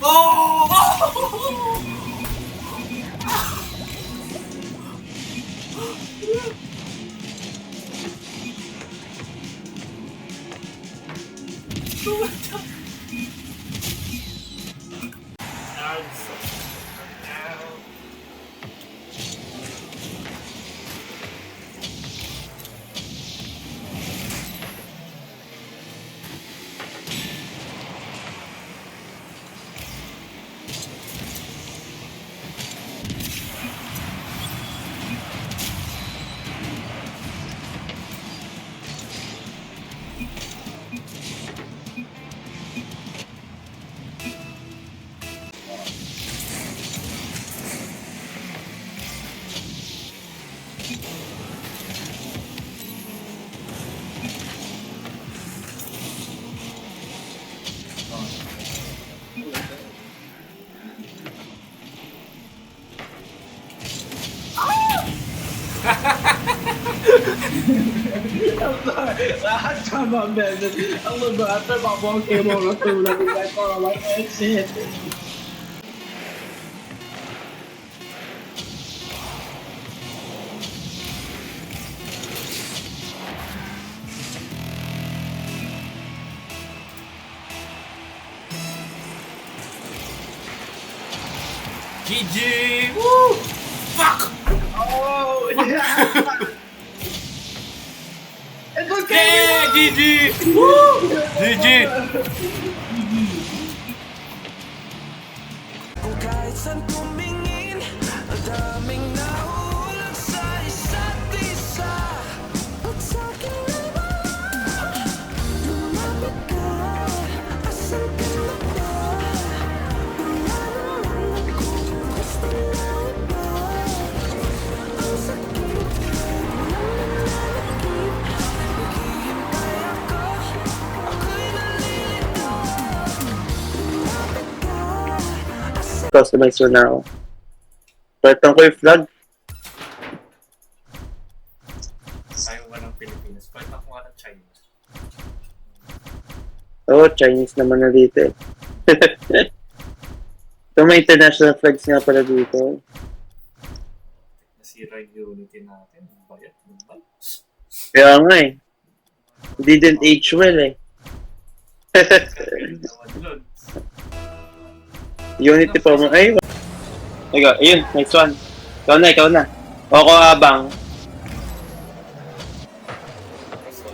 Oh! Lahat sama beses. Ang mag-ata, mabawang kayo mga tulad. Hindi ko naman exit. GG! Woo! Fuck! Oh! It was Yeah! GG! Woo! GG! Kung kahit saan tumingin, ang daming nahulog sa isa't isa. At sa'kin ay wala, lumapit ka, asan ka na ba? Wala naman akong gusto na iba. Ang sakit, walang nananakit, naghihintay ako, ako'y nalilito. Lumapit ka, asan Customizer na ako. Pwetang ko yung flag. Ayaw ba ng Pilipinas? Kahit ako nga ng China. Oo, Chinese naman na dito eh. So may international flags nga pala dito. Nasira yung unity natin. Bayat. Kaya nga eh. Didn't age well eh. Naman yun. Unity pa mo. Ay, ikaw, ayun, nice one. Ikaw na. O ko abang.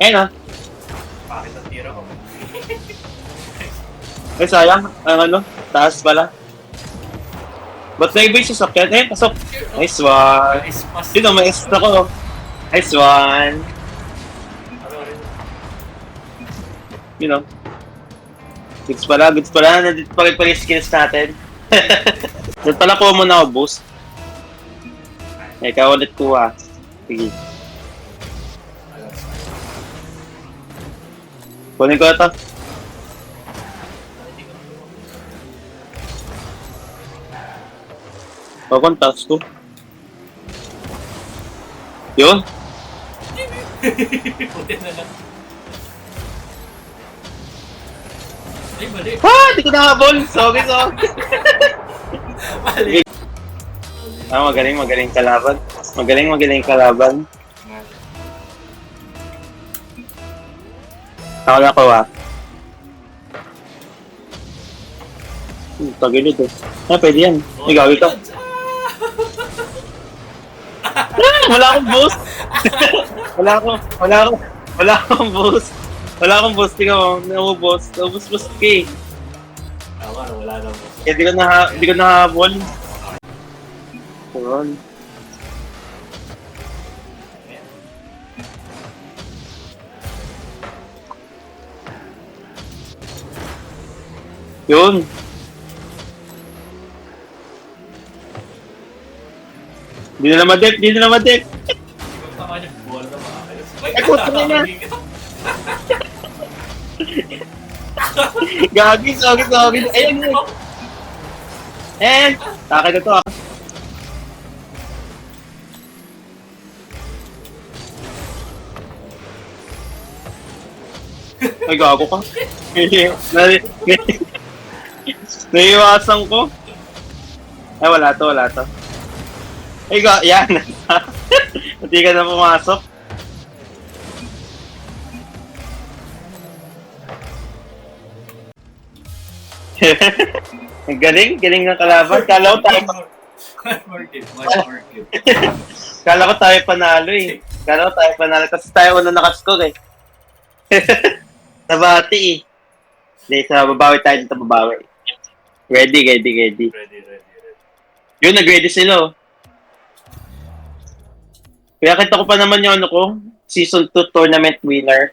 Ayun ah. Bakit ang tira ko? Ay, sayang. Ang ano, taas pala. Ba't na iba yung sasakyan? Eh, pasok. Nice one. Nice pass. Sino, may extra ko. Nice one. Ano rin? You know. Goods pala. Nandito pa rin yung skills natin. Doon pala kuha muna ako, boost. Ikaw ulit kuha. Sige. Kunin ko ito. Bakong task ko. Yun. Puti na lang. Ay, mali. Di ko nakahabol. Sorry. Mali. Magaling kalaban. Magaling kalaban. Ako na ko tagilid eh. Pwede yan. Ikaw ito. Wala akong boost. Wala akong boost. Wala akong boost. Tingnan mo. Naubos ka eh. Tama, wala na mo. Kaya di ko nakahabol. Yun. Yun. Di na madep. Tama niya, buwal na makakayos. Ay, puto na na. Gagi. Ayun yun. Takay na to ah. Ay, gago ka. Naiiwasan ko. Ay, wala to, wala to. Ay, yan. Hindi ka na pumasok. Ang galing, galing ng kalaban. Kala ko tayo, One more game, one more game. kala ko tayo panalo eh. Kala ko tayo panalo kasi tayo una nakascore eh. Nabati eh. Hindi, sa babawi tayo dito, babawi. Ready, ready, ready. Ready, ready, ready. Yun, nag-ready sila oh. Kaya kita ko pa naman yung ano ko, Season 2 tournament winner.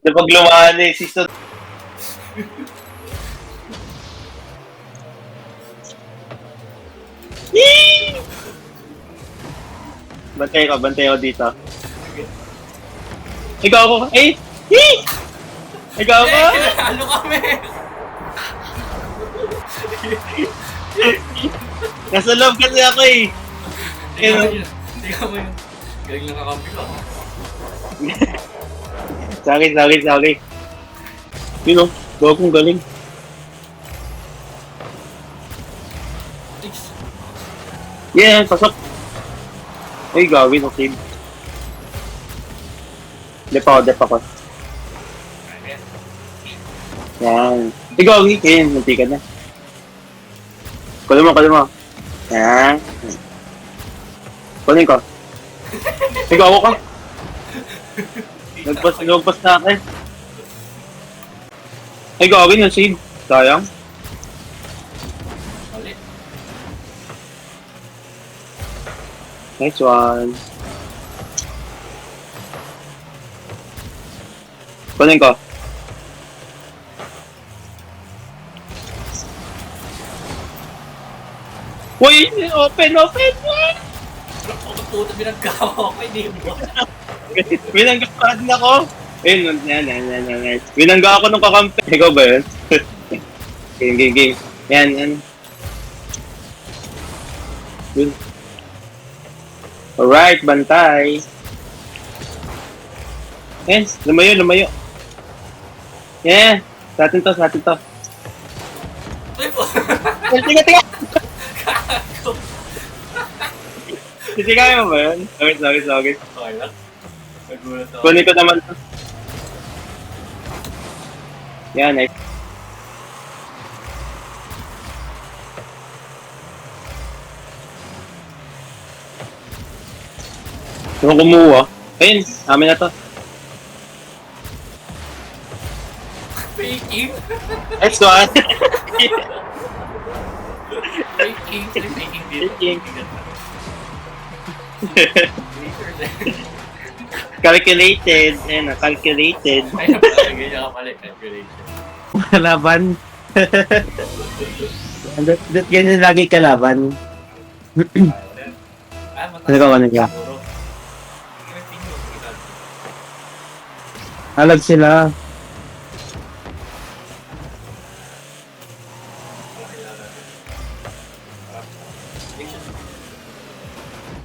Napag lumaan eh, Season Yee! Bantay ko dito. Ikaw ako, eh! Yee! Ikaw ako! Ano kami? Nasa loob kasi ako eh. Tingnan mo yun. Galing lang kakampi ko. Sorry. Yun o, bawa kong galing. Yeah, pasok. Ay, gawin, okay. Dep ako. Yan. Ay, gawin, kayo, nanti ka na. Kulo mo. Yan. Kunin ko. Ay, gawa ka. Nagpas na akin. Ay, gawin yung save. Sayang. Mali. Nice one. Kunin ko. Uy! Open! Ako puto binagkawa ko, hindi mo. Binangga pa din ako. Ayun, yan. Binangga ako ng kakampi. Ikaw ba yun? Game. Yan. Yun. Alright, bantay. Yan, lumayo. Yeah, sa atin to. Ay po! Tiga! Titigay mo ba yun? Sorry. Okay lang. Nagulat ako. Kunin ko naman to. Yan, nice. Yung kumuha. Ayun, amin na to. Faking? Next one. Faking dito. Faking. Calculated. Ayun, calculated. Ayun pala, ganyan ka pala, calculation. Kalaban. Ganyan lagi kalaban. Ano ka? Alag sila.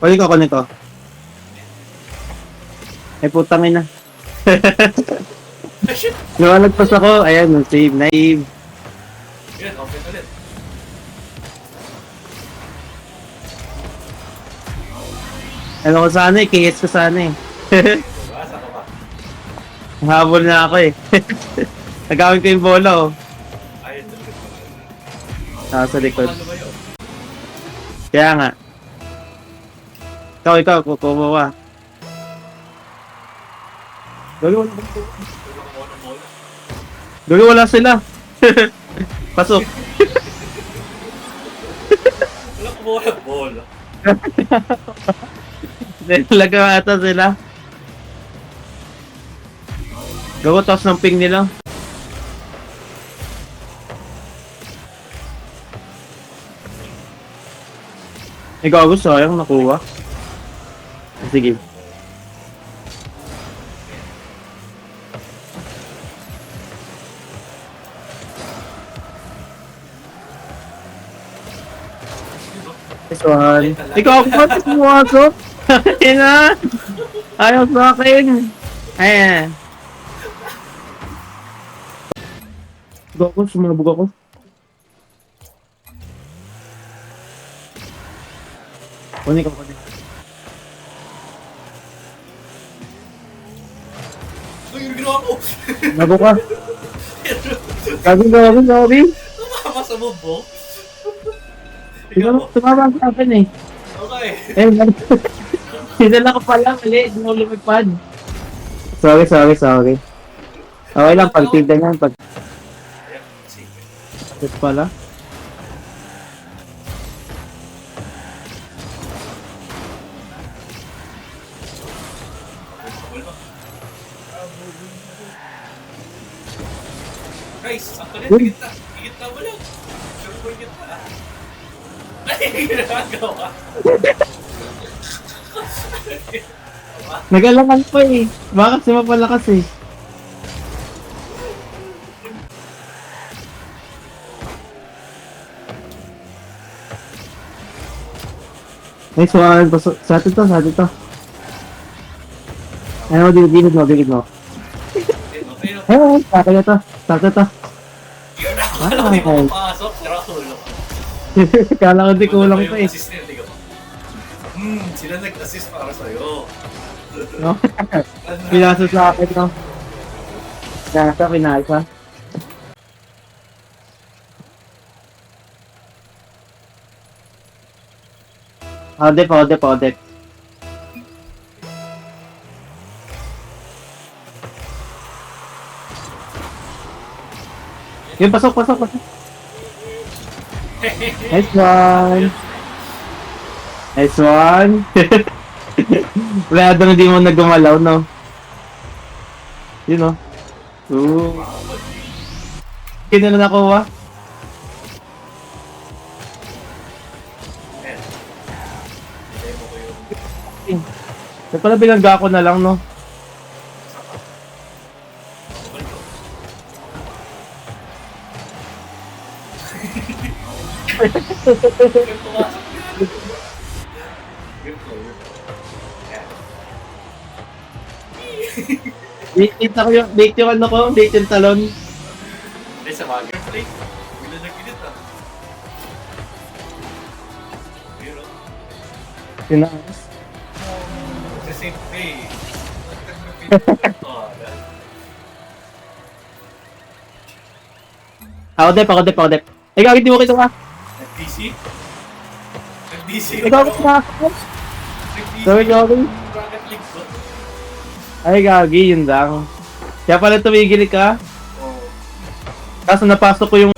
Pwede ko kunin ko. Ay putang ina. Nawalagpas ako. Ayan, save. Naive. Yan, open ulit. Ano ko sana eh. KS ko sana eh. Basa ka ba? Habol na ako eh. Nagamit ko yung bola oh. Ayun, dito. Nasa likod. Ano ba yun? Kaya nga. Ikaw, kukuha. Tulong mo ng bola. Gagi wala sila. Pasok. Wala ko bola. Bola. Talaga ata sila. Gago toss ng ping nila. Ikaw gusto, sayang nakuha. Sige. This one. Ikaw ako ba? Pumasok? Ina! Ayaw sa akin. Ayan. Sumabog ako. Kunin ka. Uy, yung ginawa ko! Nago ka. Gabi. Tumama sa bubong. Tumama sa akin eh. Okay. Sinala ko pala, mali. Hindi mo lumipad. Sorry. Okay lang, pagtigdan yan. Ayan, sige. Ito pala. Guys, sakto na yun. Higit na mo lang. Sure ko higit na. Ay, ginagawa. Nag-alangan pa eh. Baka kasi mapalakas eh. Nice one. Sa atin to. Ano, dinig mo. Okay, no. Hey, sa akin na to. Yun na, alam ko yung papasok. Sira ulo. Kala ko di kulang pa eh. Assist nila, tingnan mo. Sila nag-assist para sa'yo. No? Pinasa sa akin no. Nasa pinasa. Odep. Yung pasok. Nice one. Wala doon hindi mo nagumalaw, no? Yun, no? Ooh. Kino na nakuha? Demo ko yun. Pala bilangga ko na lang, no? Date yung ano ko, date yung talon. Hindi, sa mga gameplay. Bila nag-edit ah. Pero, Tinaas. sa same pay. Ako dep. Ikaw, hindi mo kita ka. Nag-DC? Nag-DC? Ikaw, kita ka. Nag-DC? Sorry, Gagi. Rocket League ba? Ay, Gagi, yun lang. Kaya pala tumigil ka. Oo. Kaso napasok ko yung...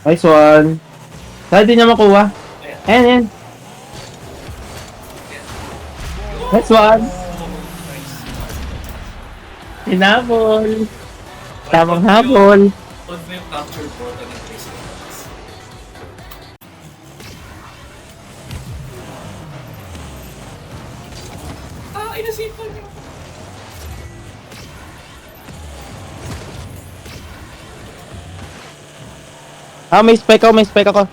Nice one. Saan di niya makuha? Ayan. Nice one. Hinabol. Tamang habol. Huwag mo yung capture button ng Christmas. Ay, nasipan niyo. May spike ako.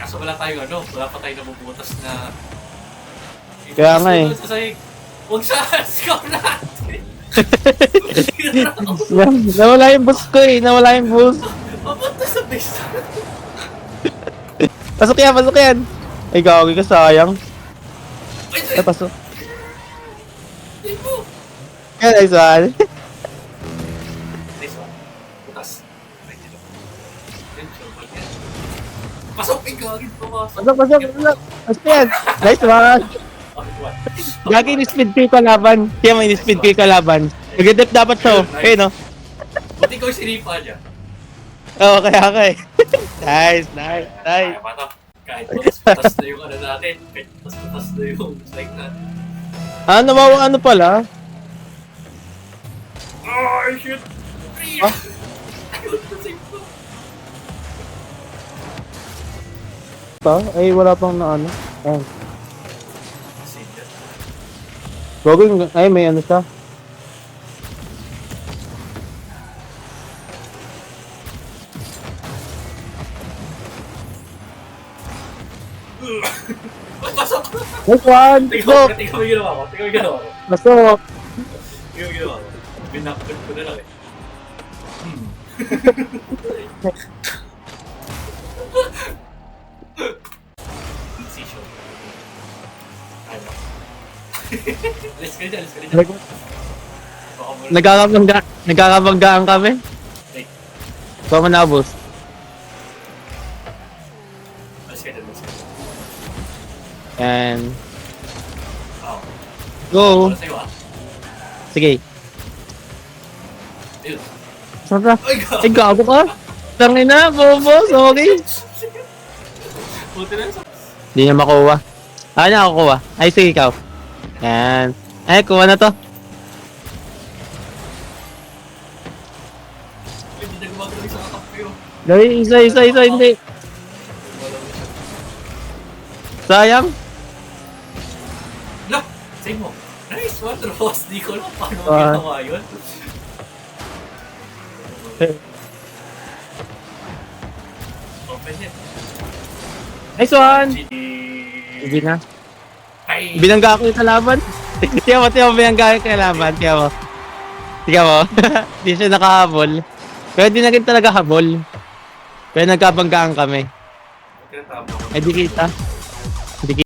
Kaso wala tayong wala pa tayong nabubutas na... Kaya nga eh. Huwag sa scout natin! Nawala yung boss ko eh. Papunta sa base. Pasok yan. Ay, gagawin ka sayang. Ay, Pasok. Ay mo! Yan, nice one. Nice one. Butas. Ay, dito. Yan, sure, balik yan. Pasok! Ay, gagawin pumasok. Pasok yan. Nice one. Okay, what? Gagi yung speed ko kalaban. Kaya may speed ko kalaban. Nag-dep dapat siya. Okay, no? Buti ko yung sinipa niya. Oo, kaya ka eh. Nice. Ay, mata. Kahit patas na yung natin. Kahit patas na yung like natin. Nawawa ano pala? Oh, shit! Ah? Ay, wala pang na ano. Ayan. Gagawin, ay may ano siya. Pasok! Nice one! Tingnan Go! mo yung ginawa ko. Tingnan mo yung ginawa ko. Pasok! Tingnan mo yung ginawa ko. Binakbit ko na lang eh. Decision. Ano? Alis ka dyan, alis ka dyan. Baka mo Nagkakabanggaan kami. Wait, Ikaw mo na, boss. alis ka dyan, alis ka dyan. And... Oo. Go! Wala sa'yo ah. Sige. Ayun. Saan ka? Ay, God! Ay, gago ka? Tangin na, bobo. Sorry. Buti na sa... Hindi niya makuha. Ah, niya kukuha. Ay, sige, ikaw. Yan. Ay, kuha na to. Hindi na gumagalaw sa kakampi oh. Gawin, isa, hindi. Sayang. Look! Save mo. Nice one, Ross. Di ko alam paano Ah. ginawa yun. Open it. Nice one. GG. Hindi na. Ay! Binangga ako yung kalaban. Tiyan mo, binangga yung kalaban. Tiyan mo. Di siya nakahabol. Pero di na rin talaga habol. Pero nagkabanggaan kami. Tinatama ko. Ay, di kita.